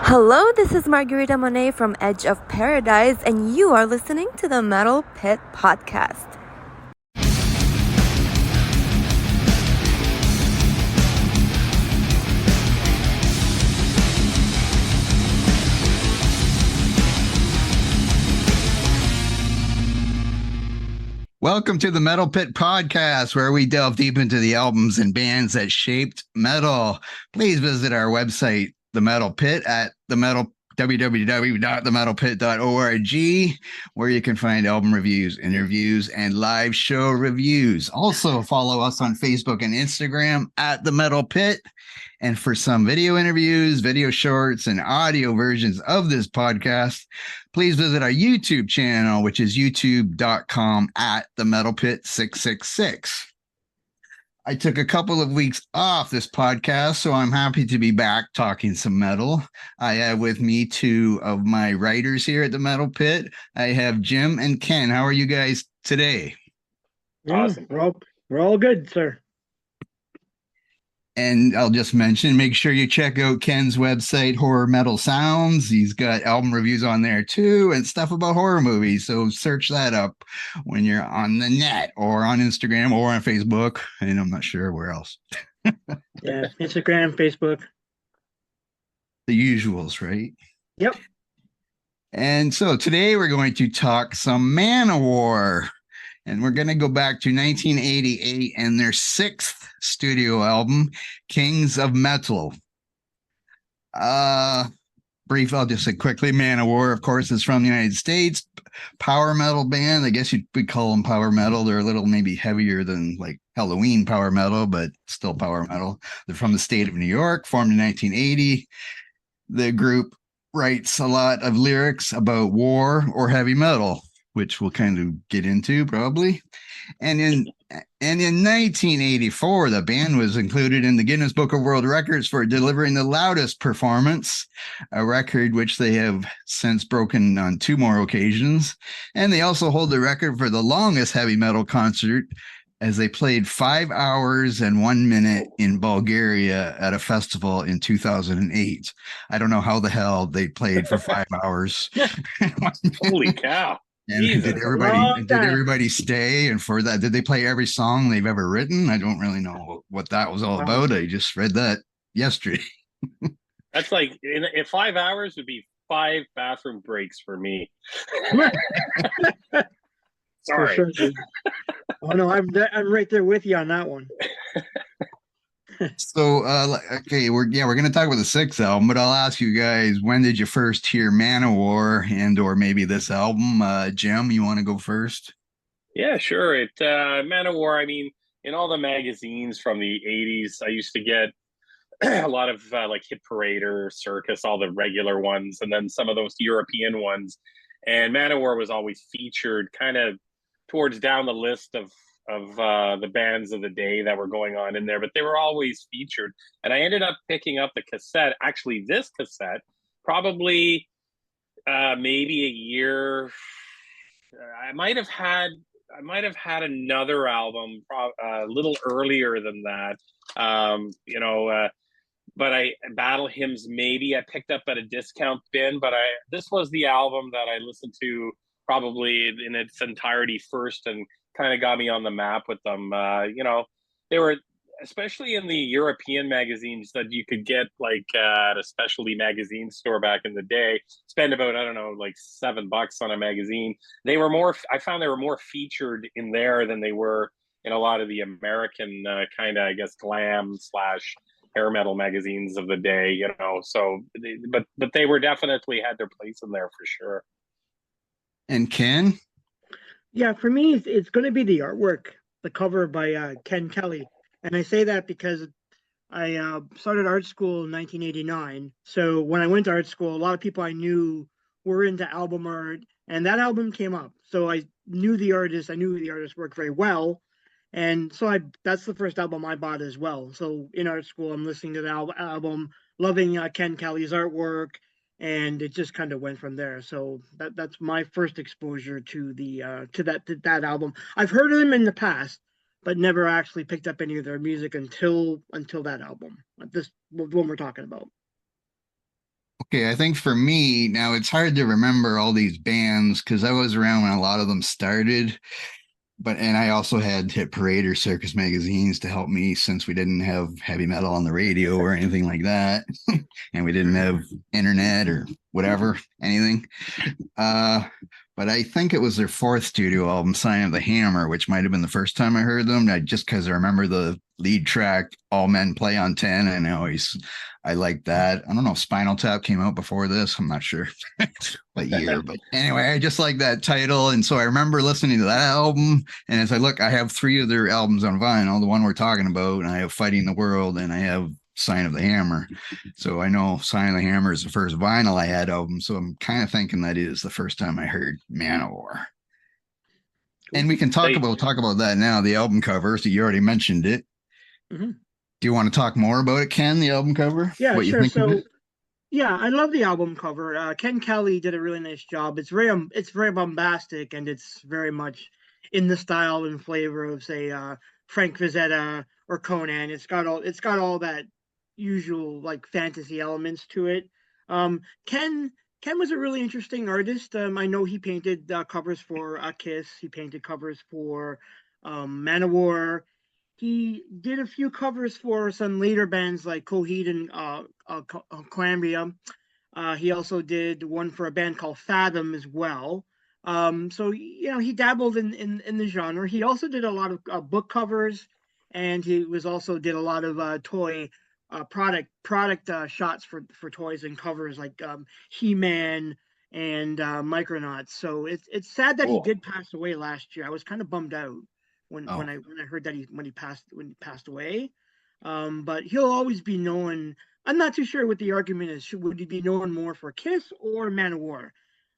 Hello, this is Margarita Monet from Edge of Paradise, and you are listening to the Metal Pit Podcast. Welcome to the Metal Pit Podcast, where we delve deep into the albums and bands that shaped metal. Please visit our website, The Metal Pit, at www.themetalpit.org, where you can find album reviews, interviews, and live show reviews. Also, follow us on Facebook and Instagram at The Metal Pit. And for some video interviews, video shorts, and audio versions of this podcast, please visit our YouTube channel, which is youtube.com at the Metal Pit 666. I took a couple of weeks off this podcast, so I'm happy to be back talking some metal. I have with me two of my writers here at the Metal Pit. I have Jim and Ken. How are you guys today? Awesome. We're all good, sir. And I'll just mention, make sure you check out Ken's website, Horror Metal Sounds. He's got album reviews on there too and stuff about horror movies. So search that up when you're on the net or on Instagram or on Facebook. And I'm not sure where else. Yeah, Instagram, Facebook. The usuals, right? Yep. And so today we're going to talk some Manowar. And we're going to go back to 1988 and their sixth studio album, Kings of Metal. I'll just say quickly, Manowar, of course, is from the United States. Power metal band. I guess you'd call them power metal. They're a little maybe heavier than like Halloween power metal, but still power metal. They're from the state of New York, formed in 1980. The group writes a lot of lyrics about war or heavy metal, which we'll kind of get into probably. And in 1984, the band was included in the Guinness Book of World Records for delivering the loudest performance, a record which they have since broken on two more occasions. And they also hold the record for the longest heavy metal concert, as they played 5 hours and 1 minute in Bulgaria at a festival in 2008. I don't know how the hell they played for 5 hours. Holy cow. And did everybody stay? And for that, did they play every song they've ever written? I don't really know what that was all about. I just read that yesterday. That's like in 5 hours would be 5 bathroom breaks for me. Sorry. For sure. Oh no, I'm right there with you on that one. So okay, we're going to talk about the sixth album, but I'll ask you guys, when did you first hear Manowar and or maybe this album? Jim, you want to go first? Yeah, sure. Manowar, I mean, in all the magazines from the 80s, I used to get a lot of like Hit Parade or Circus, all the regular ones, and then some of those European ones. And Manowar was always featured kind of towards down the list of the bands of the day that were going on in there, but they were always featured. And I ended up picking up the cassette, actually this cassette, probably maybe a year. I might have had another album a little earlier than that. But Battle Hymns, maybe I picked up at a discount bin, but this was the album that I listened to probably in its entirety first and kind of got me on the map with them. They were, especially in the European magazines that you could get like at a specialty magazine store back in the day, spend about, I don't know, like $7 on a magazine. I found they were more featured in there than they were in a lot of the American kind of, I guess, glam / hair metal magazines of the day, so, but they were definitely had their place in there for sure. And Ken? Yeah, for me, it's going to be the artwork, the cover by Ken Kelly. And I say that because I started art school in 1989. So when I went to art school, a lot of people I knew were into album art, and that album came up. So I knew the artist. I knew the artist worked very well. And so that's the first album I bought as well. So in art school, I'm listening to the album, loving Ken Kelly's artwork. And it just kind of went from there. So that's my first exposure to that album. I've heard of them in the past, but never actually picked up any of their music until that album. This one we're talking about. Okay, I think for me, now it's hard to remember all these bands because I was around when a lot of them started. And I also had Hit Parade or Circus magazines to help me since we didn't have heavy metal on the radio or anything like that. And we didn't have internet or whatever, anything. Uh, but I think it was their fourth studio album, Sign of the Hammer, which might have been the first time I heard them. Just because I remember the lead track, All Men Play on 10, and I like that. I don't know if Spinal Tap came out before this. I'm not sure what year, but anyway, I just like that title. And so I remember listening to that album. And as I look, I have three of their albums on vinyl, the one we're talking about, and I have Fighting the World, and I have Sign of the Hammer. So I know Sign of the Hammer is the first vinyl I had album. So I'm kind of thinking that is the first time I heard Manowar. And we can talk about that now. The album cover. So you already mentioned it. Mm-hmm. Do you want to talk more about it, Ken? The album cover? Yeah, what sure. You think of it? Yeah, I love the album cover. Ken Kelly did a really nice job. It's very bombastic, and it's very much in the style and flavor of, say, Frank Frazetta or Conan. It's got all that usual like fantasy elements to it. Ken was a really interesting artist. I know he painted covers for Kiss. He painted covers for Manowar. He did a few covers for some later bands like Coheed and Cambria. He also did one for a band called Fathom as well. So he dabbled in the genre. He also did a lot of book covers, and he was also did a lot of toy product shots for toys and covers like He-Man and Micronauts. So it's sad that he did pass away last year. I was kind of bummed out when I heard that when he passed away. But he'll always be known. I'm not too sure what the argument is. Would he be known more for Kiss or Manowar?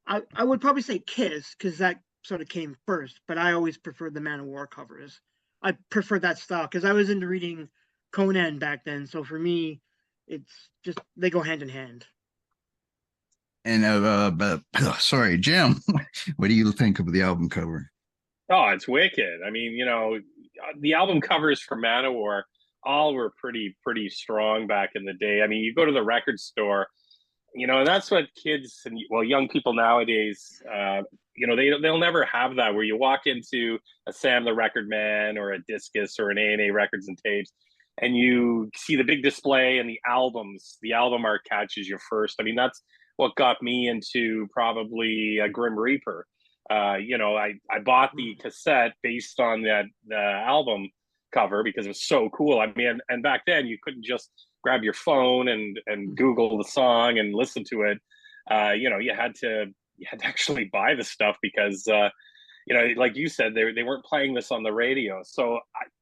I would probably say Kiss because that sort of came first. But I always preferred the Manowar covers. I prefer that style because I was into reading Conan back then. So for me, it's just they go hand in hand. And sorry, Jim, what do you think of the album cover? Oh, it's wicked. I mean, the album covers for Manowar all were pretty strong back in the day. I mean, you go to the record store, and that's what kids and young people nowadays, they'll never have that where you walk into a Sam the Record Man or a Discus or an A&A Records and Tapes, and you see the big display and the albums. The album art catches you first. I mean, that's what got me into probably a Grim Reaper. I bought the cassette based on the album cover because it was so cool. I mean, and back then you couldn't just grab your phone and Google the song and listen to it. You had to actually buy the stuff because like you said, they weren't playing this on the radio. So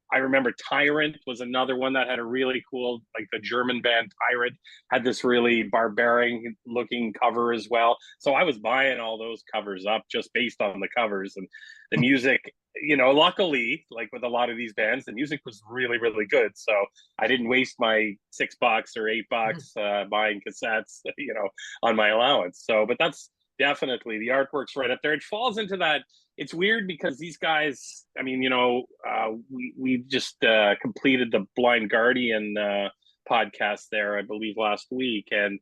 I remember Tyrant was another one that had a really cool, like the German band Tyrant had this really barbaric looking cover as well. So I was buying all those covers up just based on the covers and the music. Luckily, like with a lot of these bands, the music was really, really good. So I didn't waste my $6 or $8 buying cassettes, on my allowance. So, but that's definitely the artwork's right up there. It falls into that. It's weird because these guys, I mean, we just completed the Blind Guardian podcast there, I believe, last week, and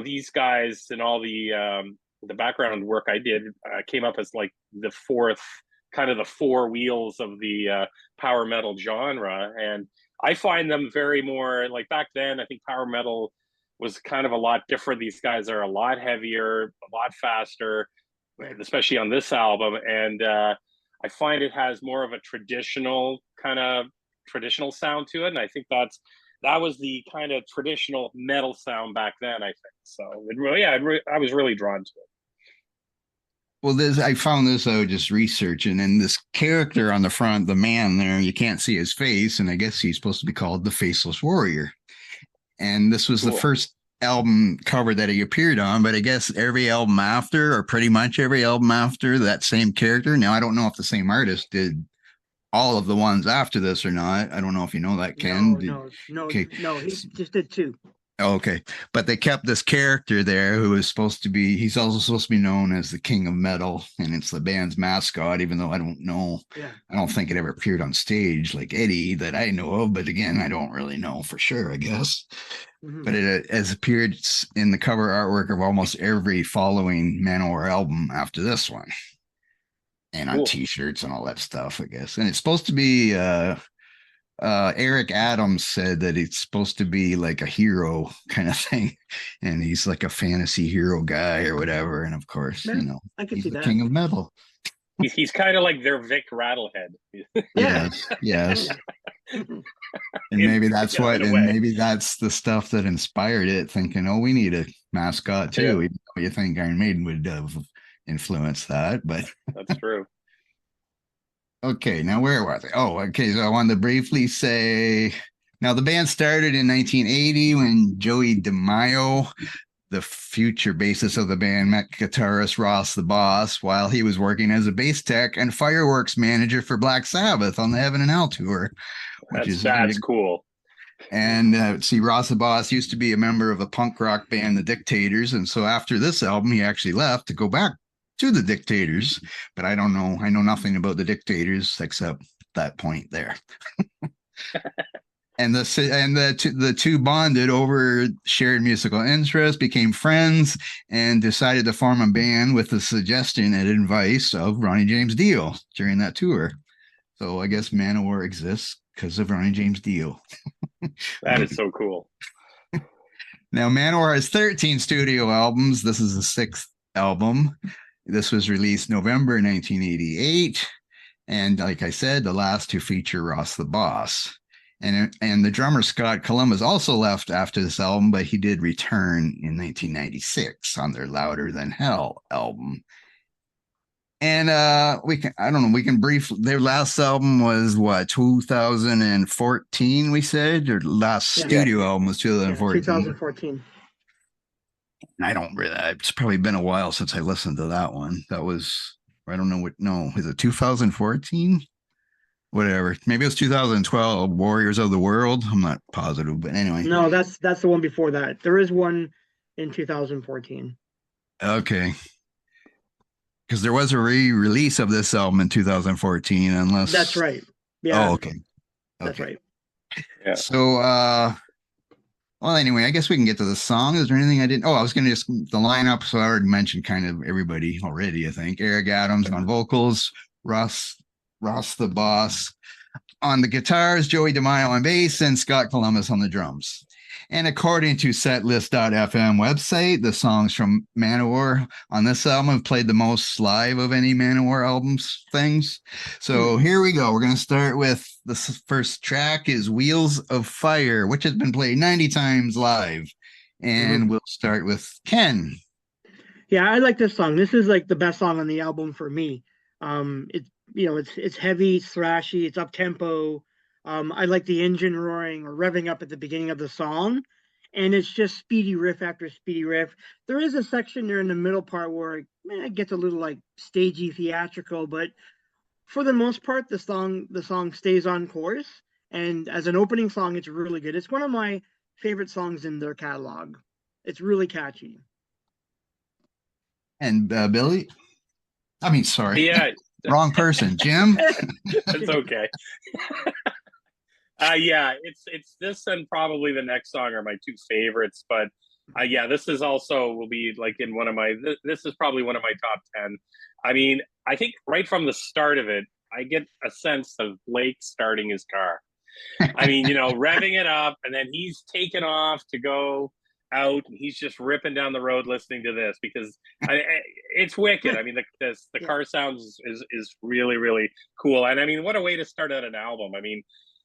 these guys and all the background work I did came up as like the four wheels of the power metal genre, and I find them very more like back then. I think power metal was kind of a lot different. These guys are a lot heavier, a lot faster, especially on this album. And I find it has more of a traditional sound to it. And I think that was the kind of traditional metal sound back then, I think. So I was really drawn to it. Well, I found this out just researching, and this character on the front, the man there, you can't see his face, and I guess he's supposed to be called the Faceless Warrior. And this was the first album cover that he appeared on, but I guess every album after, or pretty much every album after, that same character. Now, I don't know if the same artist did all of the ones after this or not. I don't know if you know that, Ken. No, he just did two. Okay, but they kept this character there who is supposed to be, he's also supposed to be known as the King of Metal, and it's the band's mascot, even though I don't know. Yeah. I don't think it ever appeared on stage like Eddie that I know of, but again, I don't really know for sure, I guess. Mhm. but it has appeared in the cover artwork of almost every following Manowar album after this one, and on Cool. T-shirts and all that stuff, I guess. And it's supposed to be Eric Adams said that it's supposed to be like a hero kind of thing, and he's like a fantasy hero guy or whatever. And of course, Yeah, I could he's see the that. king of metal. He's kind of like their Vic Rattlehead. Yeah. Yes. Mhm. And maybe In a way. maybe that's the stuff that inspired it, thinking, oh, we need a mascot too. Yeah. Even though you think Iron Maiden would have influenced that, but That's true. okay, now where was I? Oh, okay. So I wanted to briefly say now the band started in 1980 when Joey DeMaio, the future bassist of the band, met guitarist Ross the Boss while he was working as a bass tech and fireworks manager for Black Sabbath on the Heaven and Hell tour, which is That's cool. and see, Ross the Boss used to be a member of a punk rock band, the Dictators, and so after this album, he actually left to go back to the Dictators. But I don't know. I know nothing about the Dictators except that point there. And the two bonded over shared musical interests, became friends, and decided to form a band with the suggestion and advice of Ronnie James Dio during that tour. So I guess Manowar exists because of Ronnie James Dio. That is so cool. Now, Manowar has 13 studio albums. This is the sixth album. This was released November 1988. And like I said, the last two feature Ross the Boss. And the drummer Scott Columbus also left after this album, but he did return in 1996 on their Louder Than Hell album. And we can briefly, their last album was what, 2014, we said? Their last studio album was 2014. 2014. I don't really, it's probably been a while since I listened to that one. That was, I don't know what, no, is it 2014? Whatever. Maybe it was 2012, Warriors of the World. I'm not positive, but anyway. No, that's the one before that. There is one in 2014. Okay. Because there was a re-release of this album in 2014, unless That's right. Yeah. Oh, okay. That's right. Yeah. So well, anyway, I guess we can get to the song. Is there anything I didn't? Oh, I was going to just the lineup. So I already mentioned kind of everybody already, I think. Eric Adams on vocals, Ross the Boss on the guitars, Joey DeMaio on bass, and Scott Columbus on the drums. And according to setlist.fm website, the songs from Manowar on this album have played the most live of any Manowar albums things. So here we go. We're going to start with the first track is Wheels of Fire, which has been played 90 times live. And we'll start with Ken. Yeah, I like this song. This is like the best song on the album for me. It's heavy, it's thrashy, it's up tempo. I like the engine roaring or revving up at the beginning of the song, and it's just speedy riff after speedy riff. There is a section there in the middle part where it gets a little like stagey, theatrical, but for the most part, the song stays on course. And as an opening song, it's really good. It's one of my favorite songs in their catalog. It's really catchy. And Billy? I mean, sorry. Yeah. Wrong person. Jim? It's okay. Yeah, it's this and probably the next song are my two favorites, but yeah, this is also will be like in one of my this is probably one of my top 10. I mean, I think right from the start of it, I get a sense of Blake starting his car. I mean, revving it up, and then he's taken off to go out, and he's just ripping down the road listening to this because it's wicked. I mean, the car sounds is really really cool, and I mean, what a way to start out an album. I mean,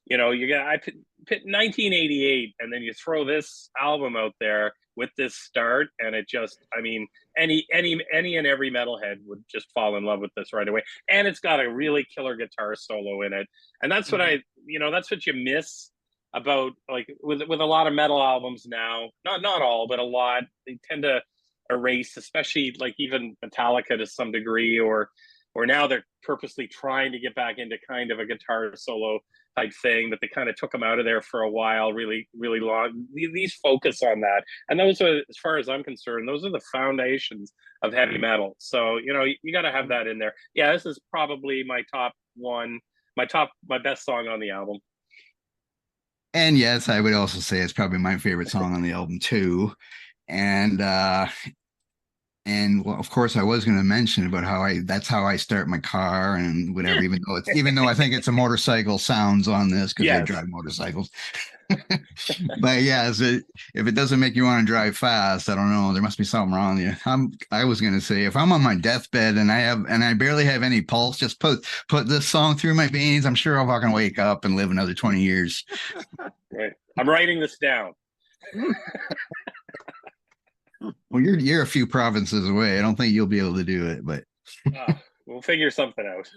you get I put 1988, and then you throw this album out there with this start, and it just, I mean, any and every metalhead would just fall in love with this right away, and it's got a really killer guitar solo in it, and that's what that's what you miss about like with a lot of metal albums now. Not all, but a lot. They tend to erase, especially like even Metallica to some degree, or now they're purposely trying to get back into kind of a guitar solo type thing that they kind of took them out of there for a while, really, really long. These focus on that. And those are, as far as I'm concerned, those are the foundations of heavy metal. So, you got to have that in there. Yeah, this is probably my top one, my best song on the album. And yes, I would also say it's probably my favorite song on the album too. And and well, of course, I was going to mention about how that's how I start my car and whatever. Even though I think it's a motorcycle sounds on this because I Yes. drive motorcycles. But yeah, if it doesn't make you want to drive fast, I don't know. There must be something wrong with you. I was going to say if I'm on my deathbed and I barely have any pulse, just put this song through my veins. I'm sure I'll fucking wake up and live another 20 years. Right. I'm writing this down. Well, you're a few provinces away. I don't think you'll be able to do it, but We'll figure something out.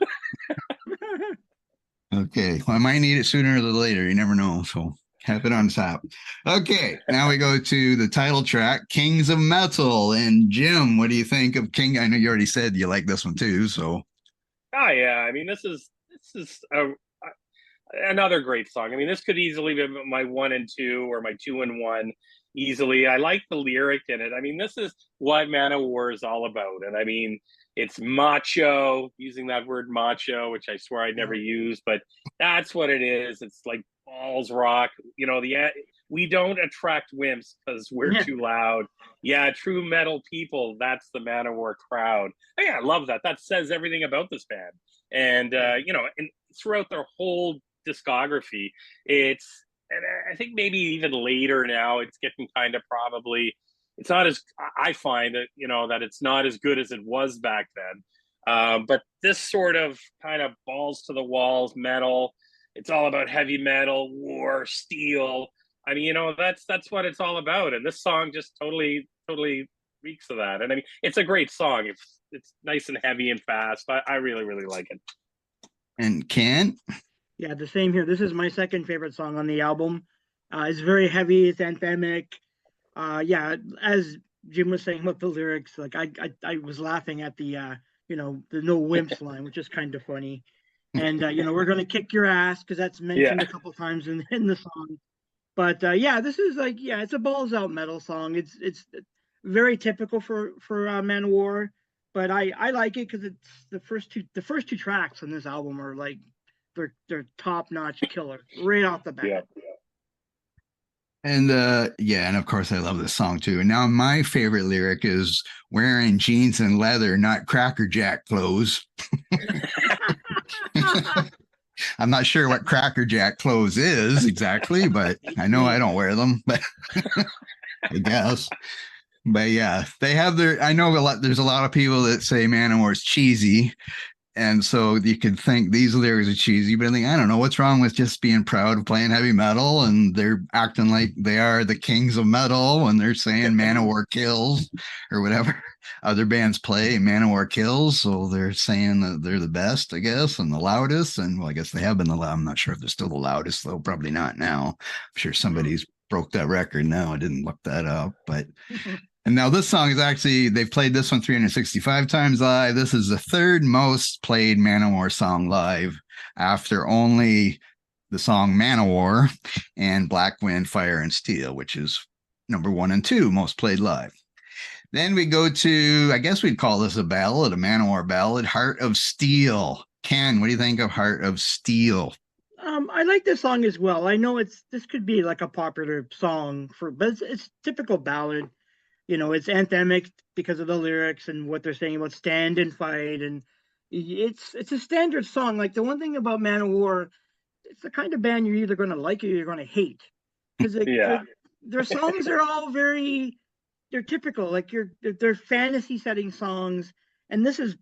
okay. Well, I might need it sooner or later. You never know. So have it on tap. Okay. Now we go to the title track, Kings of Metal. And Jim, what do you think of King? I know you already said you like this one too. So Oh yeah, I mean this is another great song. I mean this could easily be my 1 and 2 or my 2 and 1 easily. I like the lyric in it. I mean this is what Manowar is all about, and I mean it's macho, using that word macho, which I swear I'd never use, but that's what it is. It's like balls rock. You know, we don't attract wimps because we're too loud. Yeah, true metal people. That's the Manowar crowd. Oh, yeah, I love that. That says everything about this band. And you know, and throughout their whole discography, it's and I think maybe even later now, it's getting kind of probably it's not as I find that you know that it's not as good as it was back then. But this sort of kind of balls to the walls metal. It's all about heavy metal, war, steel. I mean, you know, that's what it's all about. And this song just totally reeks of that. And I mean, it's a great song. It's nice and heavy and fast. I really like it. and Ken, Yeah, the same here. This is my second favorite song on the album. It's very heavy. It's anthemic. Yeah, as Jim was saying about the lyrics, like I was laughing at the the no wimps line, which is kind of funny. And we're gonna kick your ass because that's Yeah. mentioned a couple times in the song. But yeah, this is like it's a balls out metal song. It's very typical for Manowar, but I like it because it's the first two tracks on this album are like they're top notch killer right off the Yeah. bat. and yeah, and of course I love this song too. And now my favorite lyric is wearing jeans and leather, not Cracker Jack clothes. I'm not sure what Cracker Jack clothes is exactly, but I know I don't wear them, but I guess. But yeah, they have their. I know a lot. There's a lot of people that say Manowar's cheesy, and so you could think these lyrics are cheesy, but I don't know what's wrong with just being proud of playing heavy metal, and they're acting like they are the kings of metal, and they're saying Manowar kills or whatever other bands play. Manowar kills, so they're saying that they're the best, I guess, and the loudest. And well, I guess they have been the loud. I'm not sure if they're still the loudest, though. Probably not now. I'm sure somebody's broke that record now. I didn't look that up, but and now this song is actually, they've played this one 365 times live. This is the third most played Manowar song live after only the song Manowar and Black Wind, Fire and Steel, which is number 1 and 2 most played live. Then we go to, I guess we'd call this a ballad, a Manowar ballad, Heart of Steel. Ken, what do you think of Heart of Steel? I like this song as well. I know this could be like a popular song but it's typical ballad. It's anthemic because of the lyrics and what they're saying about stand and fight, and it's a standard song. Like the one thing about Manowar, it's the kind of band you're either going to like or you're going to hate because Yeah. their songs are all they're typical. Like they're fantasy setting songs, and this is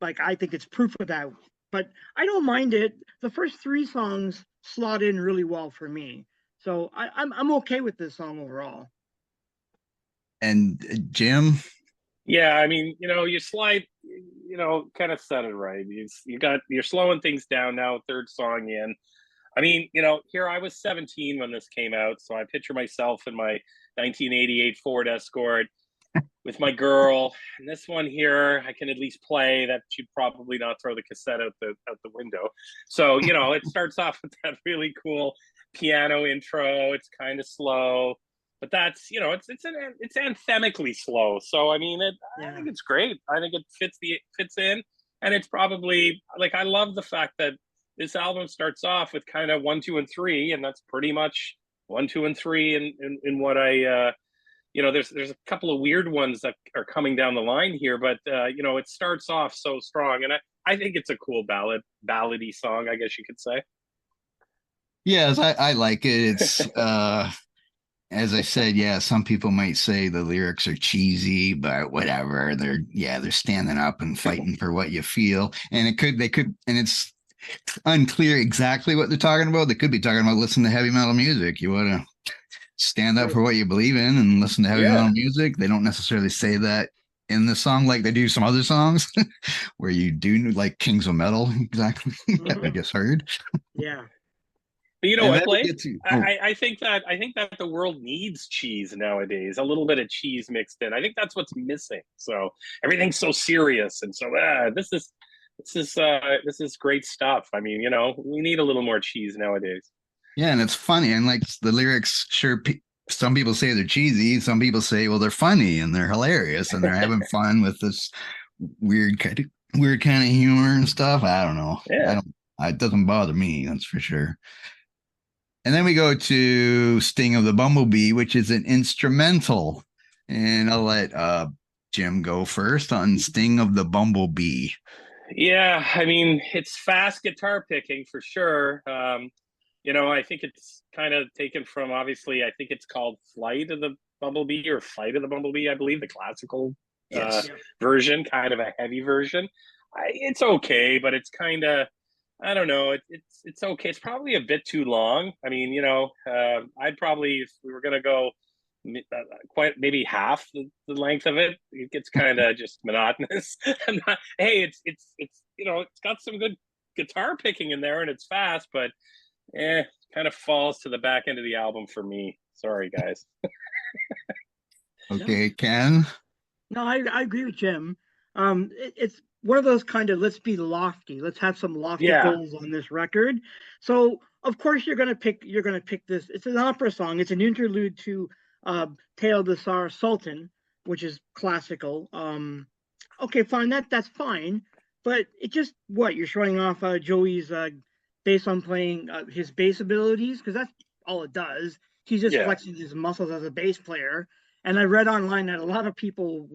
like I think it's proof of that. But I don't mind it. The first three songs slot in really well for me, so I'm okay with this song overall. And Jim? Yeah, I mean, you know, kind of said it right. You're slowing things down now, third song in. I mean, you know, here I was 17 when this came out, so I picture myself in my 1988 Ford Escort with my girl. And this one here, I can at least play. That she'd probably not throw the cassette out the window. So, you know, it starts off with that really cool piano intro. It's kind of slow, but that's it's anthemically slow. So I mean, I think it's great. I think it fits in, and it's probably like I love the fact that this album starts off with kind of 1, 2, and 3, and that's pretty much 1, 2, and 3 in what I there's a couple of weird ones that are coming down the line here, but it starts off so strong, and I think it's a cool ballady song, I guess you could say. Yes, I like it. It's as I said, yeah, some people might say the lyrics are cheesy, but whatever. They're standing up and fighting for what you feel. And and it's unclear exactly what they're talking about. They could be talking about listen to heavy metal music. You want to stand up for what you believe in and listen to heavy metal music. They don't necessarily say that in the song like they do some other songs where you do, like Kings of Metal, exactly. I guess heard. Yeah. But you know what, Blake? I think that the world needs cheese nowadays. A little bit of cheese mixed in. I think that's what's missing. So everything's so serious, and so this is great stuff. I mean, we need a little more cheese nowadays. Yeah, and it's funny, and like the lyrics, sure, some people say they're cheesy. Some people say, well, they're funny and they're hilarious and they're having fun with this weird kind of humor and stuff. I don't know. Yeah. It doesn't bother me, that's for sure. And then we go to Sting of the Bumblebee, which is an instrumental. And I'll let Jim go first on Sting of the Bumblebee. Yeah, I mean, it's fast guitar picking for sure. I think it's kind of taken from, obviously, I think it's called Flight of the Bumblebee or Flight of the Bumblebee, I believe, the classical version, kind of a heavy version. It's okay, but it's kind of, I don't know. It's okay. It's probably a bit too long. I mean, I'd probably, if we were going to go quite maybe half the length of it, it gets kind of just monotonous. Hey, it's got some good guitar picking in there and it's fast, but kind of falls to the back end of the album for me. Sorry, guys. Okay, Ken? No, I agree with Jim. It's one of those kind of, let's be lofty. Let's have some lofty goals on this record. So of course you're gonna pick this. It's an opera song. It's an interlude to Tale of the Tsar Sultan, which is classical. Okay, fine, that's fine. But it just you're showing off Joey's bass on playing his bass abilities, because that's all it does. He's just flexing his muscles as a bass player. And I read online that a lot of people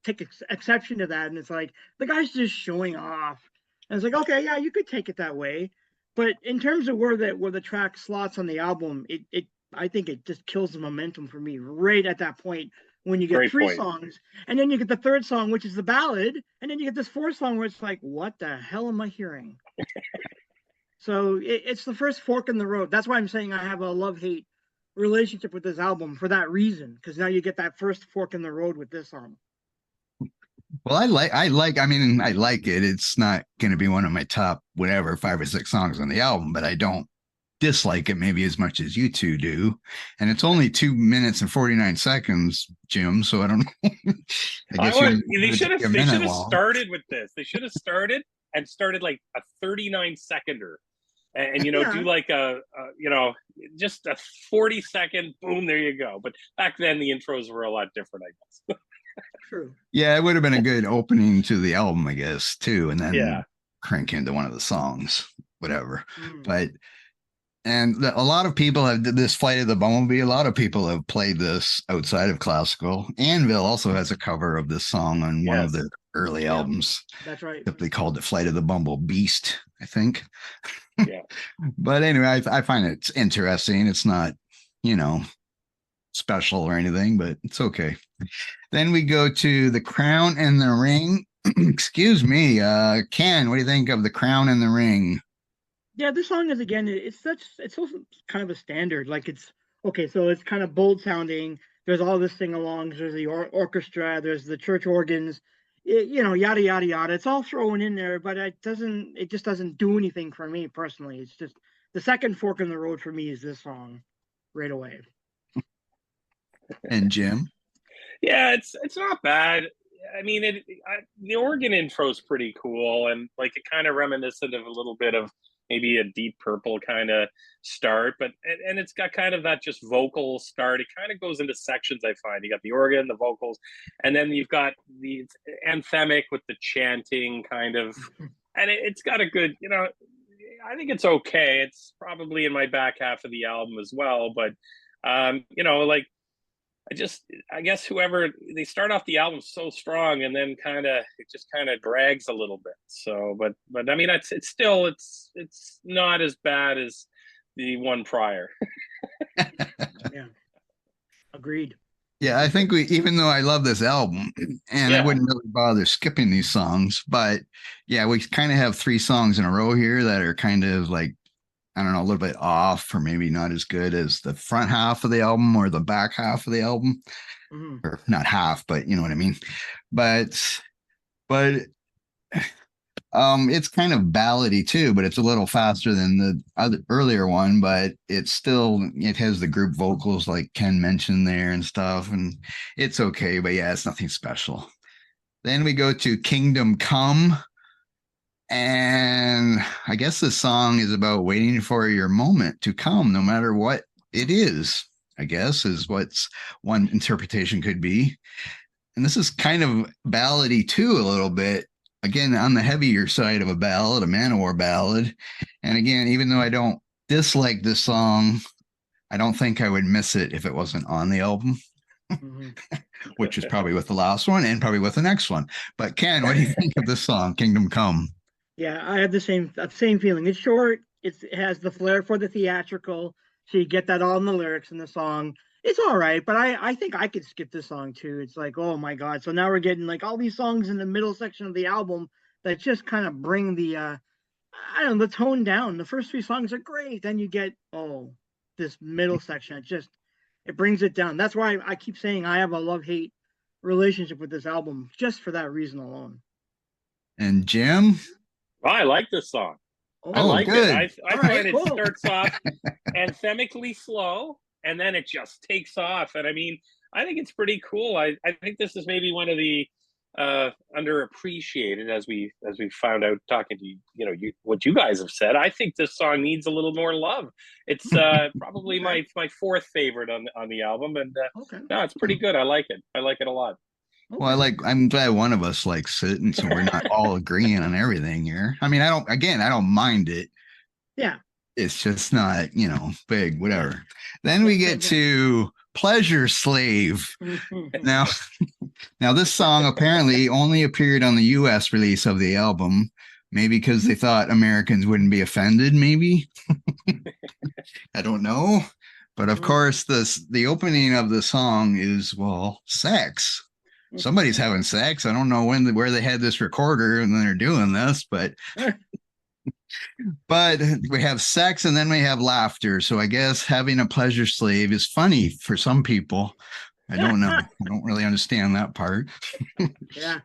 take exception to that, and it's like the guy's just showing off. And it's like, okay, yeah, you could take it that way, but in terms of where the track slots on the album, I think it just kills the momentum for me right at that point when you get three songs, and then you get the third song, which is the ballad, and then you get this fourth song where it's like, what the hell am I hearing? So it's the first fork in the road. That's why I'm saying I have a love-hate relationship with this album for that reason, because now you get that first fork in the road with this song. Well, I like it. It's not going to be one of my top, 5 or 6 songs on the album, but I don't dislike it maybe as much as you two do. And it's only 2 minutes and 49 seconds, Jim. So I don't know. They should have started with this. They should have started like a 39 seconder. And do like just a 40-second boom, there you go. But back then the intros were a lot different, I guess. True. Yeah, it would have been a good opening to the album, I guess, too, and then crank into one of the songs, whatever. But a lot of people have this Flight of the Bumblebee. A lot of people have played this outside of classical. Anvil also has a cover of this song on one of the early albums. That's right. They called it Flight of the Bumble Beast, I think. Yeah. But anyway, I find it's interesting. It's not, special or anything, but it's okay. Then we go to The Crown and the Ring. Excuse me, Ken, what do you think of The Crown and the Ring? Yeah, this song is, again, it's also kind of a standard. Like, it's okay, so it's kind of bold sounding. There's all this sing-alongs, there's the orchestra, there's the church organs, yada yada yada. It's all thrown in there, but it just doesn't do anything for me personally. It's just the second fork in the road for me is this song right away. And Jim? Yeah, it's not bad. I mean, the organ intro is pretty cool, and like it kind of reminiscent of a little bit of maybe a Deep Purple kind of start, but and it's got kind of that just vocal start. It kind of goes into sections. I find you got the organ, the vocals, and then you've got the anthemic with the chanting kind of, and it's got a good, I think it's okay. It's probably in my back half of the album as well, but like I guess whoever they start off the album so strong and then it just kind of drags a little bit. So, but I mean, it's still it's not as bad as the one prior. Yeah, agreed. Yeah, I think even though I love this album and I wouldn't really bother skipping these songs, but yeah, we kind of have 3 songs in a row here that are kind of like, I don't know, a little bit off or maybe not as good as the front half of the album or the back half of the album. Mm-hmm. Or not half, but you know what I mean. But it's kind of ballady too, but it's a little faster than the other earlier one, but it has the group vocals like Ken mentioned there and stuff, and it's okay, but yeah, it's nothing special. Then we go to Kingdom Come, and I guess the song is about waiting for your moment to come, no matter what it is, I guess, is what's one interpretation could be. And this is kind of ballady too, a little bit. Again, on the heavier side of a ballad, a Manowar ballad. And again, even though I don't dislike this song, I don't think I would miss it if it wasn't on the album, which is probably with the last one and probably with the next one. But Ken, what do you think of this song, Kingdom Come? Yeah, I have the same feeling. It's short. It has the flair for the theatrical, so you get that all in the lyrics in the song. It's all right, but I think I could skip this song too. It's like, oh my god! So now we're getting like all these songs in the middle section of the album that just kind of bring the I don't know, the tone down. The first 3 songs are great, then you get this middle section. It brings it down. That's why I keep saying I have a love-hate relationship with this album just for that reason alone. And Jim? Well, I like this song. I like good. it. I find it starts off anthemically slow, and then it just takes off. And I mean, I think it's pretty cool. I think this is maybe one of the underappreciated, as we found out talking to what you guys have said. I think this song needs a little more love. It's probably my 4th favorite on the album, and no, it's pretty good. I like it a lot. Well, I'm glad one of us likes it, and so we're not all agreeing on everything here. I mean, I don't mind it. Yeah. It's just not, big, whatever. Then we get to Pleasure Slave. Now this song apparently only appeared on the US release of the album, maybe because they thought Americans wouldn't be offended, maybe. I don't know. But of course, the opening of the song is, well, sex. Somebody's having sex. I don't know where they had this recorder and then they're doing this, but we have sex and then we have laughter. So I guess having a pleasure slave is funny for some people. I don't know. I don't really understand that part. Yeah.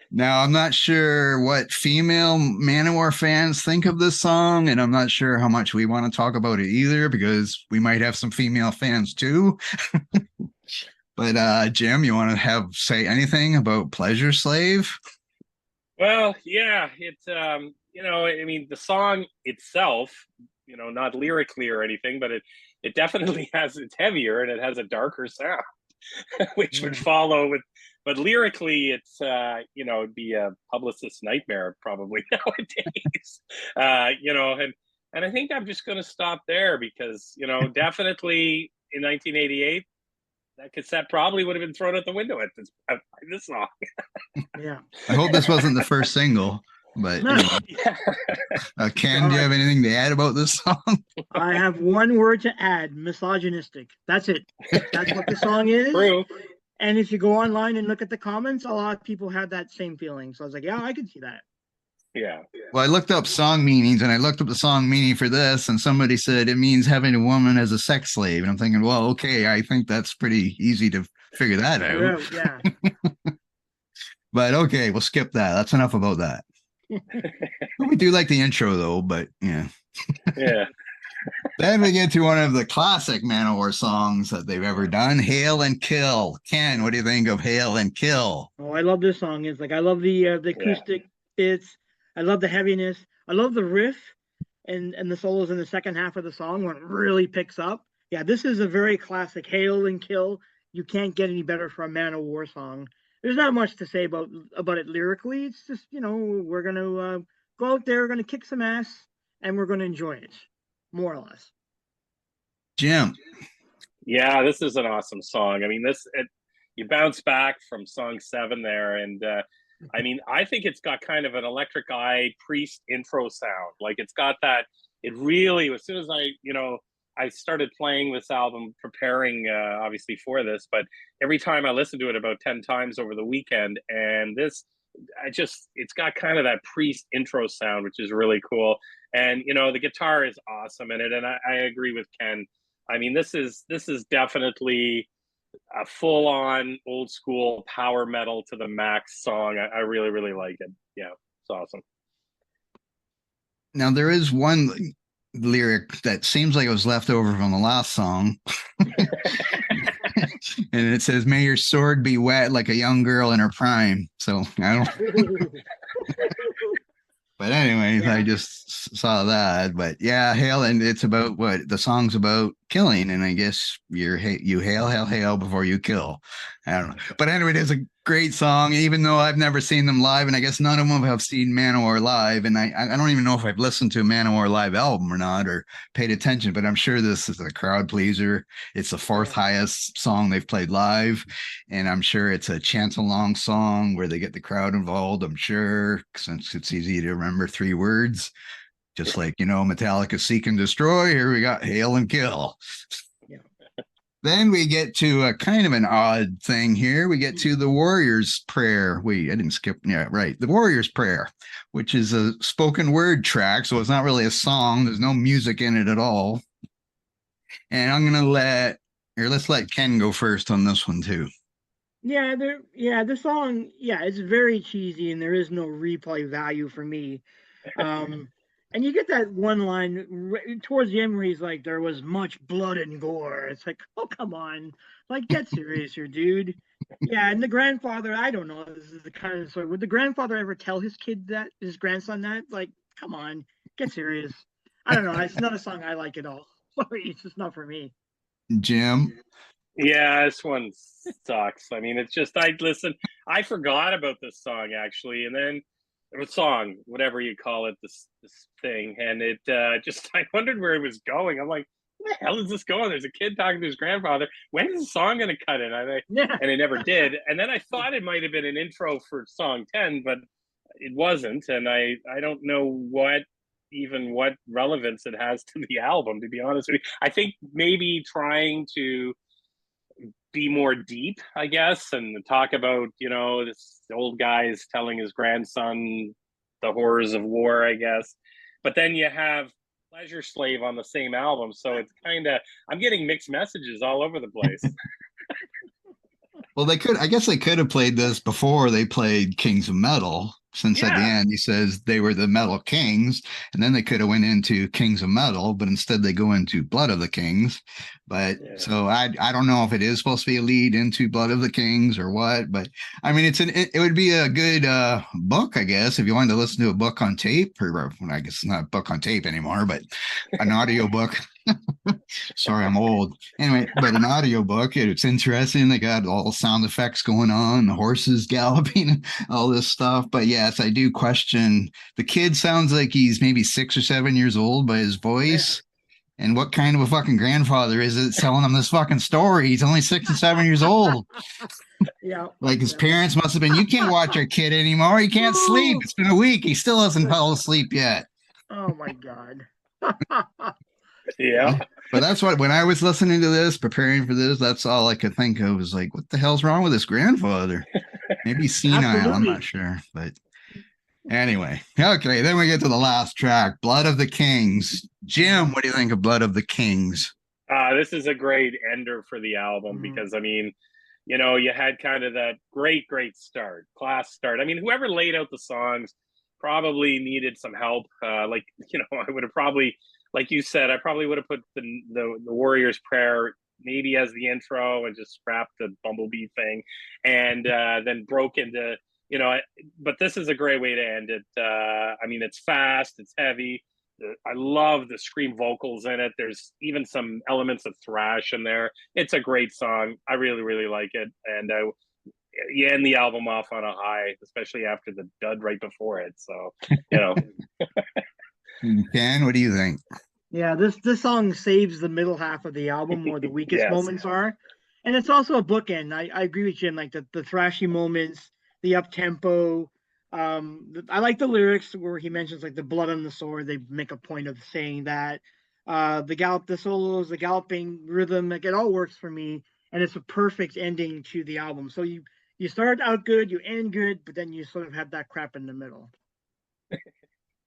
Now, I'm not sure what female Manowar fans think of this song, and I'm not sure how much we want to talk about it either, because we might have some female fans too. But Jim, you want to say anything about Pleasure Slave? Well, yeah, it's I mean, the song itself, not lyrically or anything, but it definitely it's heavier and it has a darker sound, which would follow with. But lyrically, it's it'd be a publicist's nightmare probably nowadays. And I think I'm just going to stop there because definitely in 1988. That cassette probably would have been thrown out the window at this song. Yeah. I hope this wasn't the first single, but Ken, do you have anything to add about this song? I have one word to add: misogynistic. That's it. That's what the song is. True. And if you go online and look at the comments, a lot of people have that same feeling. So I was like, yeah, I can see that. Yeah. Well, I looked up song meanings and I looked up the song meaning for this, and somebody said it means having a woman as a sex slave. And I'm thinking, well, okay, I think that's pretty easy to figure that out. Yeah. But okay, we'll skip that. That's enough about that. We do like the intro though, but yeah. Yeah. Then we get to one of the classic Manowar songs that they've ever done, Hail and Kill. Ken, what do you think of Hail and Kill? Oh, I love this song. It's like I love the acoustic bits. I love the heaviness. I love the riff and the solos in the second half of the song when it really picks up. Yeah, this is a very classic Hail and Kill. You can't get any better for a Manowar song. There's not much to say about it lyrically. It's just, we're going to go out there, we're going to kick some ass, and we're going to enjoy it, more or less. Jim. Yeah, this is an awesome song. I mean, you bounce back from song 7 there, and I mean, I think it's got kind of an Electric Eye Priest intro sound. Like it's got that. It really, as soon as I started playing this album, preparing obviously for this, but every time I listened to it about 10 times over the weekend, and it's got kind of that Priest intro sound, which is really cool. And the guitar is awesome in it, and I agree with Ken. I mean, this is definitely a full on old school power metal to the max song. I really, really like it. Yeah, it's awesome. Now, there is one lyric that seems like it was left over from the last song. And it says, "May your sword be wet like a young girl in her prime." So I don't. But anyways, I just saw that. But yeah, hail, and it's about what the song's about killing, and I guess you hail, hail, hail before you kill. I don't know. But anyway, it's a great song, even though I've never seen them live, and I guess none of them have seen Manowar live. And I don't even know if I've listened to a Manowar live album or not, or paid attention, but I'm sure this is a crowd pleaser. It's the fourth highest song they've played live, and I'm sure it's a chant along song where they get the crowd involved. I'm sure, since it's easy to remember 3 words, just like Metallica Seek and Destroy. Here we got Hail and Kill. Then we get to a kind of an odd thing here. We get to the Warrior's Prayer. Wait, I didn't skip. Yeah, right. The Warrior's Prayer, which is a spoken word track. So it's not really a song. There's no music in it at all. And I'm going to let's let Ken go first on this one too. Yeah, the song, it's very cheesy and there is no replay value for me. And you get that one line towards the end where he's like, "There was much blood and gore." It's like, oh, come on. Like, get serious here, dude. Yeah, and the grandfather, I don't know. This is the kind of story. Would the grandfather ever tell his grandson that? Like, come on, get serious. I don't know. It's not a song I like at all. Sorry, it's just not for me. Jim? Yeah, this one sucks. I mean, it's just, I forgot about this song actually, and then a song, whatever you call it, this thing, and it just I wondered where it was going. I'm like, where the hell is this going? There's a kid talking to his grandfather. When is the song going to cut in? And it never did. And then I thought it might have been an intro for song 10, but it wasn't. And I don't know what relevance it has to the album, to be honest with you. I think maybe trying to be more deep, I guess, and talk about, this old guy is telling his grandson the horrors of war, I guess. But then you have Pleasure Slave on the same album. So it's I'm getting mixed messages all over the place. Well, I guess they could have played this before they played Kings of Metal, since at the end he says they were the Metal Kings, and then they could have went into Kings of Metal, but instead they go into Blood of the Kings. But so I don't know if it is supposed to be a lead into Blood of the Kings or what, but I mean it would be a good book, I guess, if you wanted to listen to a book on tape, or I guess it's not a book on tape anymore, but an audio book. Sorry, I'm old. Anyway, but an audio book, it's interesting. They got all sound effects going on, the horses galloping, all this stuff. But yes, I do question. The kid sounds like he's maybe 6 or 7 years old by his voice. Yeah. And what kind of a fucking grandfather is it telling him this fucking story? He's only 6 and 7 years old. Yeah. Like his parents must have been, "You can't watch our kid anymore. He can't sleep. It's been a week. He still hasn't fell asleep yet." Oh my God. Yeah. But that's what, when I was listening to this, preparing for this, that's all I could think of, was like, what the hell's wrong with this grandfather? Maybe senile, absolutely. I'm not sure. But anyway, okay, then we get to the last track, Blood of the Kings. Jim, what do you think of Blood of the Kings? This is a great ender for the album, because, I mean, you had kind of that great class start. I mean, whoever laid out the songs probably needed some help. I would have probably, like you said, I probably would have put the Warrior's Prayer maybe as the intro and just scrapped the Bumblebee thing, and then broke into, but this is a great way to end it. I mean, it's fast, it's heavy. I love the scream vocals in it. There's even some elements of thrash in there. It's a great song. I really, really like it. And you end the album off on a high, especially after the dud right before it. So, Ken, what do you think? Yeah, this song saves the middle half of the album where the weakest Yes. moments are. And it's also a bookend. I agree with Jim, like the thrashy moments, the up tempo. I like the lyrics where he mentions like the blood on the sword. They make a point of saying that. The solos, the galloping rhythm, like it all works for me. And it's a perfect ending to the album. So you start out good, you end good, but then you sort of have that crap in the middle.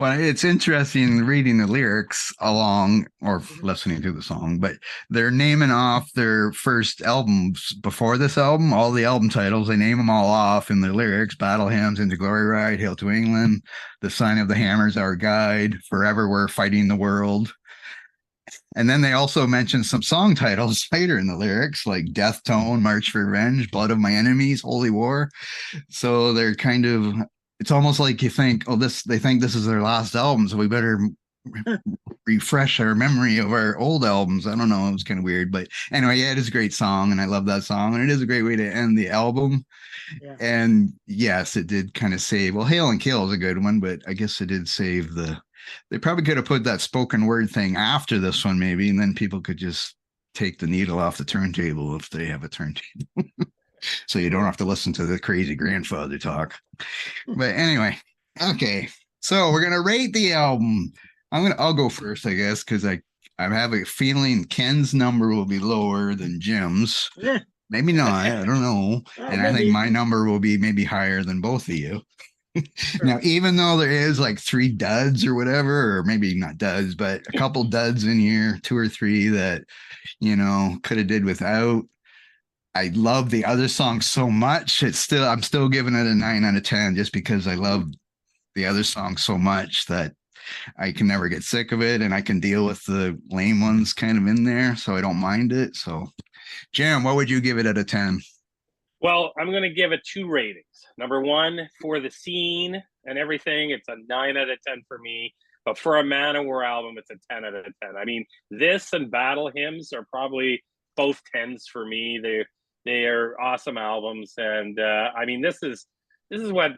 Well, it's interesting reading the lyrics along or listening to the song, but they're naming off their first albums before this album, all the album titles, they name them all off in the lyrics: Battle Hymns, Into Glory Ride, Hail to England, The Sign of the Hammer's Our Guide, Forever We're Fighting the World. And then they also mention some song titles later in the lyrics, like Death Tone, March for Revenge, Blood of My Enemies, Holy War. So they're kind of, it's almost like you think, oh, they think this is their last album, so we better refresh our memory of our old albums. I don't know, it was kind of weird, but anyway, yeah, it is a great song, and I love that song, and it is a great way to end the album. Yeah. And yes, it did kind of save. Well, Hail and Kill is a good one, but I guess it did save the. They probably could have put that spoken word thing after this one, maybe, and then people could just take the needle off the turntable if they have a turntable. So you don't have to listen to the crazy grandfather talk. But anyway, okay. So we're gonna rate the album. I'll go first, I guess, because I have a feeling Ken's number will be lower than Jim's. Yeah. Maybe not. I don't know. And I think maybe. my number will be maybe higher than both of you. Sure. Now, even though there is like 3 duds or whatever, or maybe not duds, but a couple duds in here, 2 or 3 that, could have did without. I love the other song so much. I'm still giving it a 9 out of 10 just because I love the other song so much that I can never get sick of it, and I can deal with the lame ones kind of in there, so I don't mind it. So, Jim, what would you give it out of 10? Well, I'm going to give it 2 ratings. Number 1, for the scene and everything, it's a 9 out of 10 for me. But for a Manowar album, it's a 10 out of 10. I mean, this and Battle Hymns are probably both 10s for me. They are awesome albums, and I mean, this is what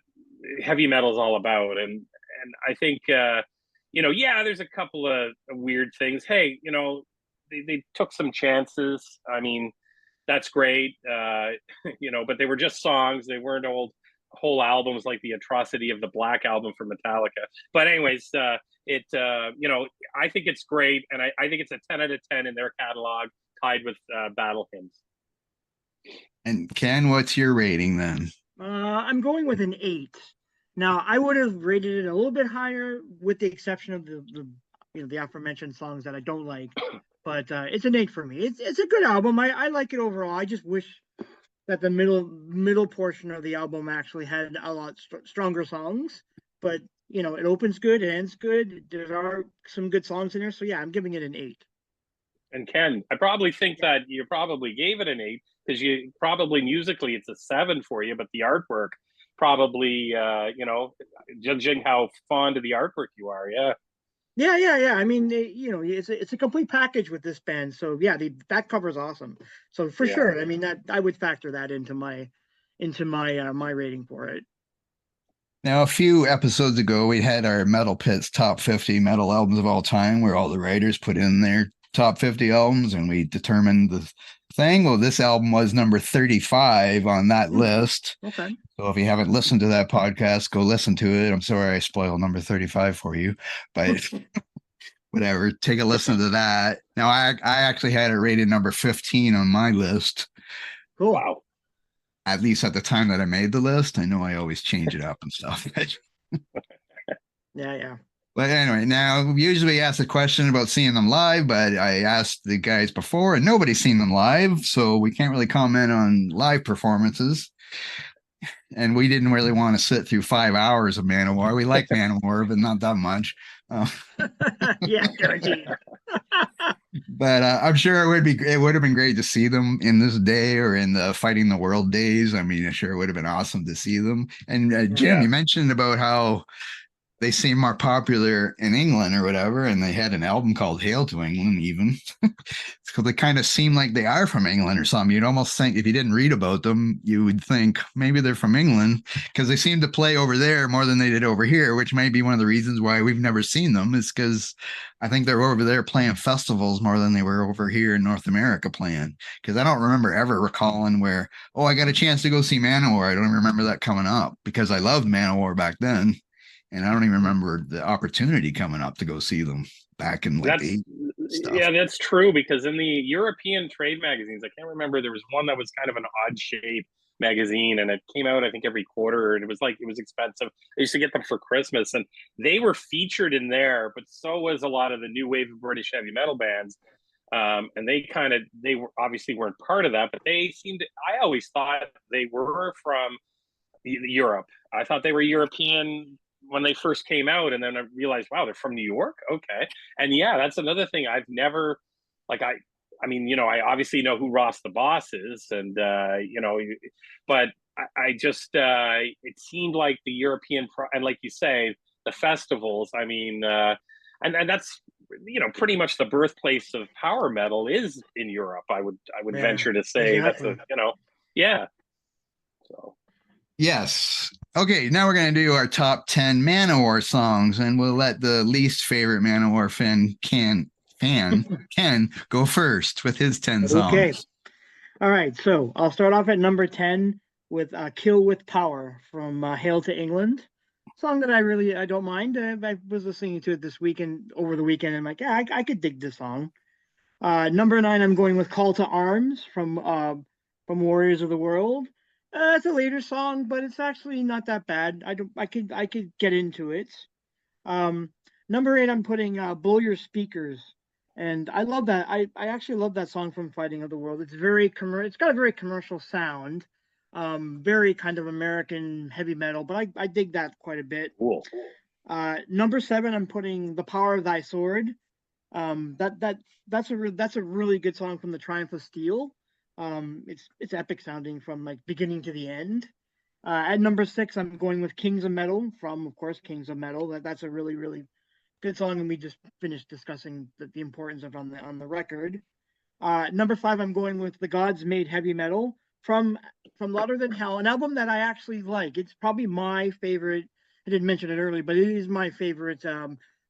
heavy metal is all about. And I think yeah, there's a couple of weird things. Hey, they took some chances. I mean, that's great. But they were just songs. They weren't whole albums like the atrocity of the Black Album for Metallica. But anyways, I think it's great, and I think it's a 10 out of 10 in their catalog, tied with Battle Hymns. And Ken, what's your rating then? I'm going with an 8. Now, I would have rated it a little bit higher, with the exception of the aforementioned songs that I don't like. But it's an 8 for me. It's a good album. I like it overall. I just wish that the middle portion of the album actually had a lot stronger songs. But it opens good, it ends good. There are some good songs in there. So yeah, I'm giving it an 8. And Ken, I probably think that you probably gave it an 8 because you probably musically it's a 7 for you, but the artwork probably, judging how fond of the artwork you are, yeah. Yeah. I mean, it's a complete package with this band. So yeah, the back cover is awesome. So for sure, I mean that I would factor that into my my rating for it. Now, a few episodes ago, we had our Metal Pit's top 50 metal albums of all time, where all the writers put in their top 50 albums, and we determined the thing. Well, this album was number 35 on that list. Okay. So if you haven't listened to that podcast, go listen to it. I'm sorry I spoiled number 35 for you, but whatever. Take a listen to that. Now, I actually had it rated number 15 on my list. Cool. Wow. At least at the time that I made the list. I know I always change it up and stuff. Yeah. But anyway, now usually we ask a question about seeing them live, but I asked the guys before and nobody's seen them live, so we can't really comment on live performances. And we didn't really want to sit through 5 hours of Manowar. We like Manowar, but not that much. Yeah, guaranteed. But I'm sure it would have been great to see them in this day or in the Fighting the World days. I mean, I'm sure it would have been awesome to see them. And Jim, you mentioned about how they seem more popular in England or whatever, and they had an album called Hail to England, even. So they kind of seem like they are from England or something. You'd almost think if you didn't read about them, you would think maybe they're from England because they seem to play over there more than they did over here, which may be one of the reasons why we've never seen them, is because I think they're over there playing festivals more than they were over here in North America playing. Because I don't remember ever recalling where, oh, I got a chance to go see Manowar. I don't even remember that coming up because I loved Manowar back then. And I don't even remember the opportunity coming up to go see them back in like That's the stuff. yeah, that's true because in the European trade magazines, I can't remember, there was one that was kind of an odd shape magazine and it came out I think every quarter and it was expensive. I used to get them for Christmas and they were featured in there, but so was a lot of the new wave of British heavy metal bands. And they were obviously weren't part of that, but they seemed to, I always thought they were from Europe. I thought they were European when they first came out, and then I realized, wow, they're from New York. Okay, and yeah, that's another thing I've never like. I mean, I obviously know who Ross the Boss is, and but I just it seemed like the European and like you say, the festivals. I mean, and that's pretty much the birthplace of power metal is in Europe. I would Yeah, venture to say exactly. that's yeah. So. Yes. Okay, now we're going to do our top 10 Manowar songs, and we'll let the least favorite Manowar Ken go first with his 10 Okay. songs. All right. So I'll start off at number 10 with Kill with Power from Hail to England. Song that I don't mind. I was listening to it over the weekend, and I'm like, yeah, I could dig this song. Number 9, I'm going with Call to Arms from Warriors of the World. It's a later song, but it's actually not that bad. I could get into it. Um, Number 8, I'm putting Blow Your Speakers. And I love that. I actually love that song from Fighting of the World. It's got a very commercial sound, very kind of American heavy metal, but I dig that quite a bit. Cool. Number 7, I'm putting The Power of Thy Sword. That's a really good song from the Triumph of Steel. It's epic sounding from like beginning to the end. At number 6, I'm going with Kings of Metal from, of course, Kings of Metal. That's a really really good song, and we just finished discussing the importance of on the record. Number 5, I'm going with The Gods Made Heavy Metal from Louder Than Hell, an album that I actually like. It's probably my favorite. I didn't mention it earlier, but it is my favorite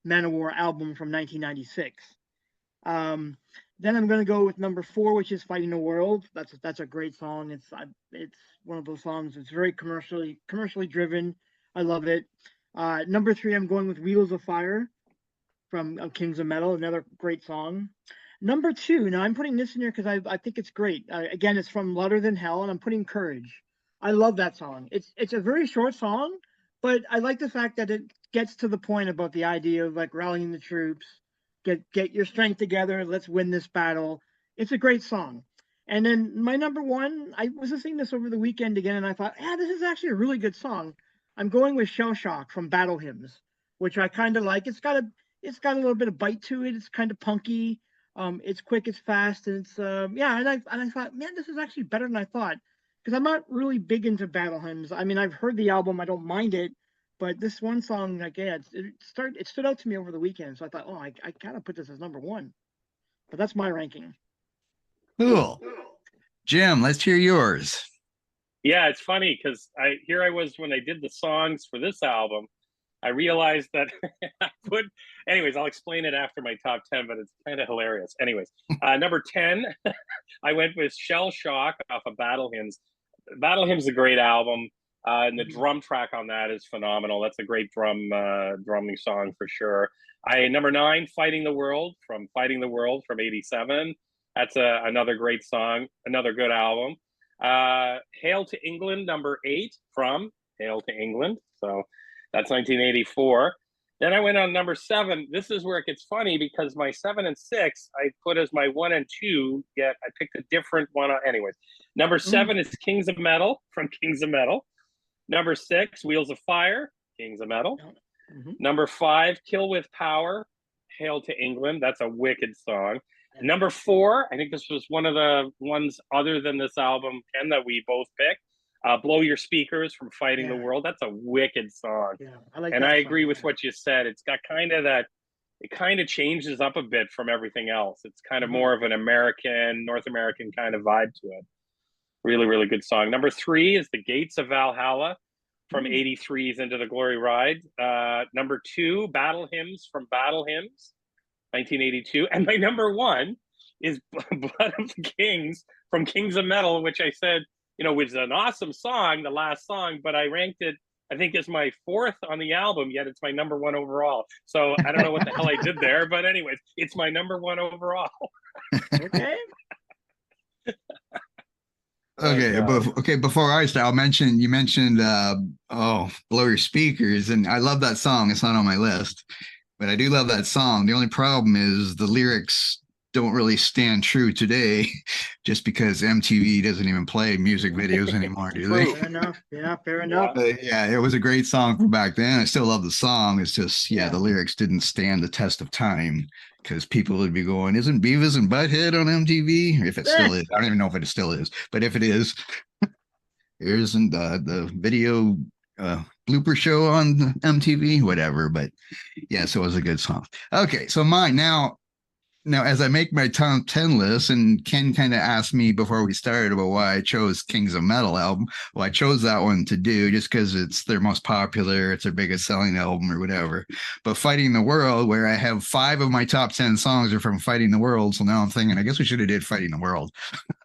Manowar album from 1996. Then I'm going to go with number 4, which is "Fighting the World." That's a great song. It's one of those songs. It's very commercially driven. I love it. Number 3, I'm going with "Wheels of Fire" from Kings of Metal, another great song. Number 2, now I'm putting this in here because I think it's great. Again, it's from Louder Than Hell, and I'm putting "Courage." I love that song. It's a very short song, but I like the fact that it gets to the point about the idea of like rallying the troops, get your strength together, let's win this battle. It's a great song. And then my number 1, I was listening to this over the weekend again, and I thought, yeah, this is actually a really good song. I'm going with "Shell Shock" from Battle Hymns, which I kind of like. It's got a little bit of bite to it. It's kind of punky. It's quick, it's fast, and it's yeah. And I thought, man, this is actually better than I thought because I'm not really big into Battle Hymns. I mean, I've heard the album, I don't mind it, but this one song, like, yeah, it stood out to me over the weekend. So I thought, oh, I gotta put this as number 1. But that's my ranking. Cool. Jim, let's hear yours. Yeah, it's funny because I was when I did the songs for this album, I realized that I put. Anyways, I'll explain it after my top 10, but it's kind of hilarious. Anyways, number 10, I went with "Shell Shock" off of Battle Hymns. Battle Hymns is a great album, and the drum track on that is phenomenal. That's a great drumming song for sure. Number 9, "Fighting the World" from '87. That's another great song, another good album. "Hail to England" number 8 from Hail to England. So that's 1984. Then I went on number 7. This is where it gets funny because my 7 and 6 I put as my 1 and 2, yet I picked a different one. Anyways, number 7 is "Kings of Metal" from Kings of Metal. Number 6, "Wheels of Fire," Kings of Metal. Number 5, "Kill with Power," Hail to England. That's a wicked song. Number 4, I think this was one of the ones other than this album, Ken, that we both picked. Blow Your Speakers from Fighting the Yeah. World. That's a wicked song. Yeah, I like And that I song. agree with what you said. It's got kind of that, it kind of changes up a bit from everything else. It's kind of more of an North American kind of vibe to it. Really, really good song. Number 3 is The Gates of Valhalla from 83's Into the Glory Ride. Number 2, Battle Hymns from Battle Hymns, 1982. And my number 1 is Blood of the Kings from Kings of Metal, which I said, was an awesome song, the last song, but I ranked it, I think it's my 4th on the album, yet it's my number 1 overall. So I don't know what the hell I did there, but anyways, it's my number 1 overall. Okay. Okay, before I start, you mentioned Blow Your Speakers, and I love that song. It's not on my list, but I do love that song. The only problem is the lyrics don't really stand true today, just because MTV doesn't even play music videos anymore, do they? Fair enough. Yeah, fair enough. Yeah, it was a great song from back then. I still love the song. It's just, the lyrics didn't stand the test of time, because people would be going, "Isn't Beavis and Butthead on MTV?" If it still is. I don't even know if it still is, but if it is, isn't the video blooper show on MTV, whatever. But yes, it was a good song. Okay, so mine now, as I make my top 10 list, and Ken kind of asked me before we started about why I chose Kings of Metal album. Well, I chose that one to do just because it's their most popular, it's their biggest selling album or whatever. But Fighting the World, where I have 5 of my top 10 songs are from Fighting the World. So now I'm thinking, I guess we should have did Fighting the World.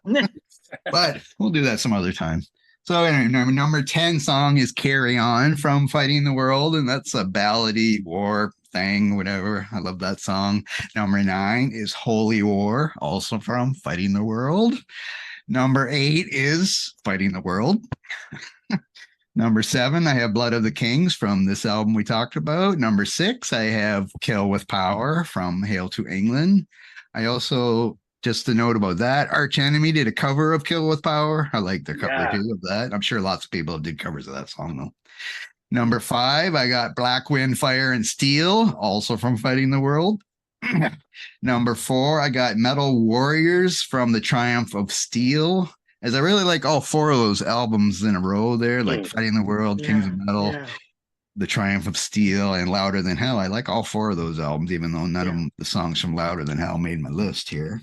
But we'll do that some other time. So anyway, number 10 song is Carry On from Fighting the World, and that's a ballady war thing, whatever. I love that song. Number 9 is Holy War, also from Fighting the World. Number 8 is Fighting the World. Number 7, I have Blood of the Kings from this album we talked about. Number 6, I have Kill with Power from Hail to England. I also, just a note about that, Arch Enemy did a cover of Kill with Power. I like the cover too of that. I'm sure lots of people did covers of that song though. Number 5, I got Black Wind, Fire, and Steel, also from Fighting the World. Number 4, I got Metal Warriors from the Triumph of Steel. As I really like all 4 of those albums in a row there, like Fighting the World, Kings of Metal, The Triumph of Steel, and Louder Than Hell. I like all 4 of those albums, even though none of them, the songs from Louder Than Hell made my list here.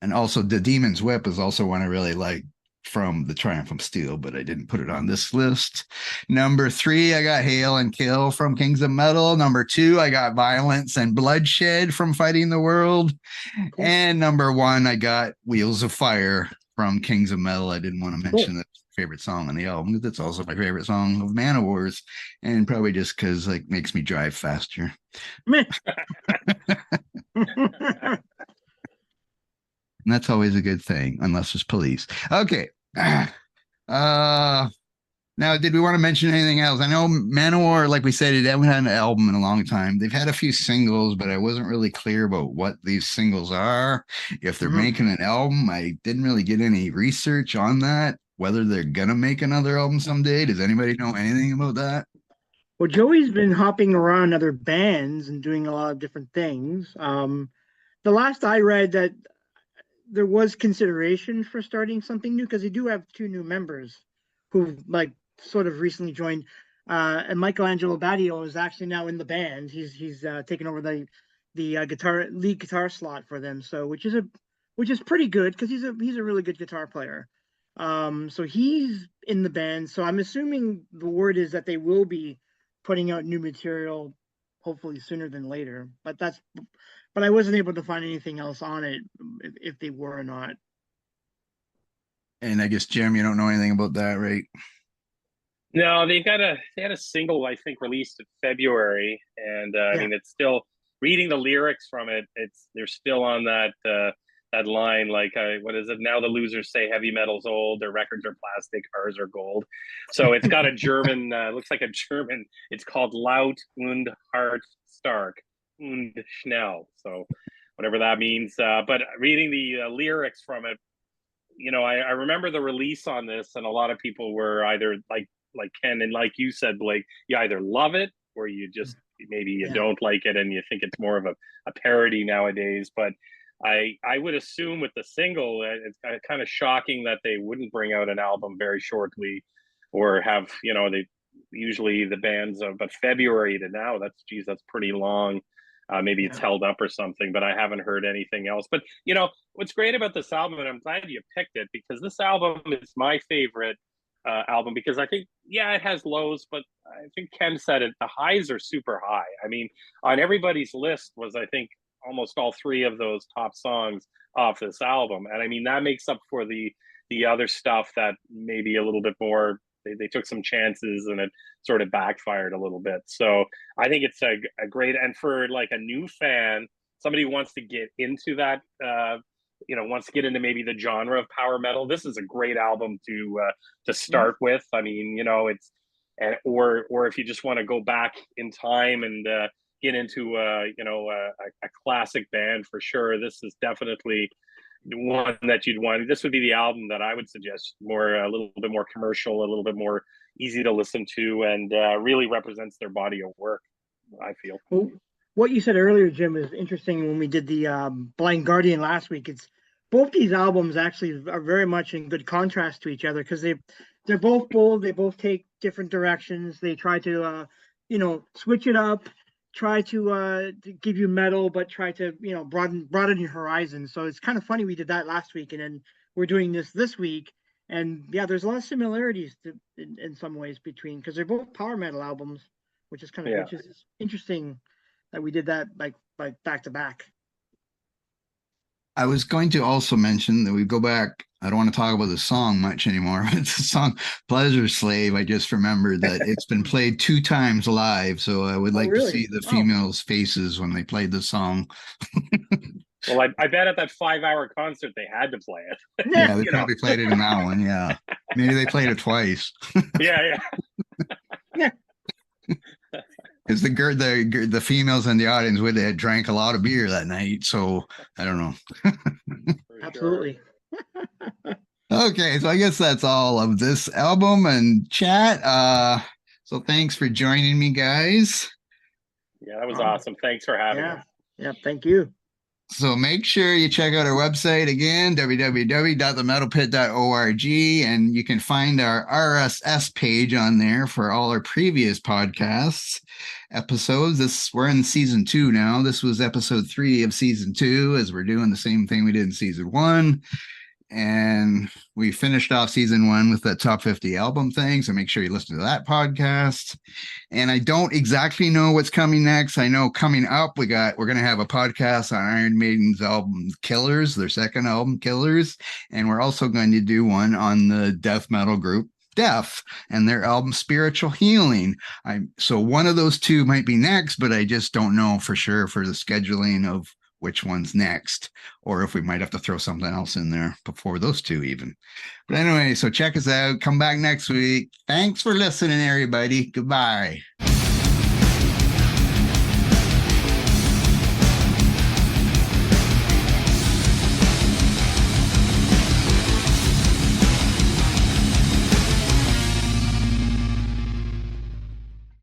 And also The Demon's Whip is also one I really like from the Triumph of Steel, but I didn't put it on this list. Number 3, I got Hail and Kill from Kings of Metal. Number 2, I got Violence and Bloodshed from Fighting the World. And number 1, I got Wheels of Fire from Kings of Metal. I didn't want to mention that favorite song on the album. That's also my favorite song of Manowars, and probably just because like makes me drive faster. And that's always a good thing, unless there's police. Okay. Now, did we want to mention anything else? I know Manowar, like we said, it haven't had an album in a long time. They've had a few singles, but I wasn't really clear about what these singles are. If they're making an album, I didn't really get any research on that. Whether they're gonna make another album someday. Does anybody know anything about that? Well, Joey's been hopping around other bands and doing a lot of different things. The last I read that there was consideration for starting something new because they do have 2 new members who've like sort of recently joined. And Michelangelo Badio is actually now in the band. He's taken over the lead guitar slot for them. So which is pretty good because he's a really good guitar player. So he's in the band. So I'm assuming the word is that they will be putting out new material hopefully sooner than later. But I wasn't able to find anything else on it if they were or not. And I guess Jim, you don't know anything about that, right? No, they had a single I think released in February, and I mean it's still reading the lyrics from it. They're still on that that line like what is it now? The losers say heavy metal's old, their records are plastic, ours are gold. So it's got a German, looks like a German. It's called Laut und Hart Stark und Schnell. So whatever that means. But reading the lyrics from it, I remember the release on this, and a lot of people were either like Ken and like you said, Blake, you either love it or you just maybe you don't like it and you think it's more of a parody nowadays. But I would assume with the single, it's kind of shocking that they wouldn't bring out an album very shortly, or have, they usually the bands of, but February to now, that's pretty long. Maybe it's held up or something, but I haven't heard anything else. But what's great about this album, and I'm glad you picked it, because this album is my favorite album, because I think, it has lows, but I think Ken said it, the highs are super high. I mean, on everybody's list was, I think, almost all three of those top songs off this album, and I mean that makes up for the other stuff that maybe a little bit more, they took some chances and it sort of backfired a little bit. So I think it's a great, and for like a new fan, somebody who wants to get into that, wants to get into maybe the genre of power metal, this is a great album to start with. I mean, it's, and or if you just want to go back in time and get into a classic band, for sure, this is definitely one that you'd want. This would be the album that I would suggest, more a little bit more commercial, a little bit more easy to listen to, and really represents their body of work, I feel. Well, what you said earlier, Jim, is interesting. When we did the Blind Guardian last week, it's both these albums actually are very much in good contrast to each other, because they're both bold. They both take different directions. They try to switch it up, try to give you metal, but try to broaden your horizon. So it's kind of funny we did that last week, and then we're doing this week. And there's a lot of similarities in some ways between, because they're both power metal albums, which is kind of interesting that we did that like back to back. I was going to also mention that we go back. I don't want to talk about the song much anymore. It's the song Pleasure Slave. I just remembered that it's been played 2 times live. So I would like to see the females' faces when they played the song. Well, I bet at that 5-hour concert they had to play it. Yeah, they probably played it in that one. Yeah. Maybe they played it twice. Yeah. Because the females in the audience would have drank a lot of beer that night, so I don't know. Absolutely. Okay, so I guess that's all of this album and chat. So thanks for joining me, guys. Yeah, that was awesome. Thanks for having us. Yeah, thank you. So make sure you check out our website again, www.themetalpit.org, and you can find our RSS page on there for all our previous podcasts episodes. We're in season 2 now. This was episode 3 of season 2, as we're doing the same thing we did in season 1. And we finished off season 1 with the top 50 album thing. So make sure you listen to that podcast. And I don't exactly know what's coming next. I know coming up, we're going to have a podcast on Iron Maiden's album Killers, their second album, Killers. And we're also going to do one on the death metal group Death and their album Spiritual Healing. So one of those 2 might be next, but I just don't know for sure for the scheduling of which one's next, or if we might have to throw something else in there before those 2 even. But anyway, so check us out. Come back next week. Thanks for listening, everybody. Goodbye.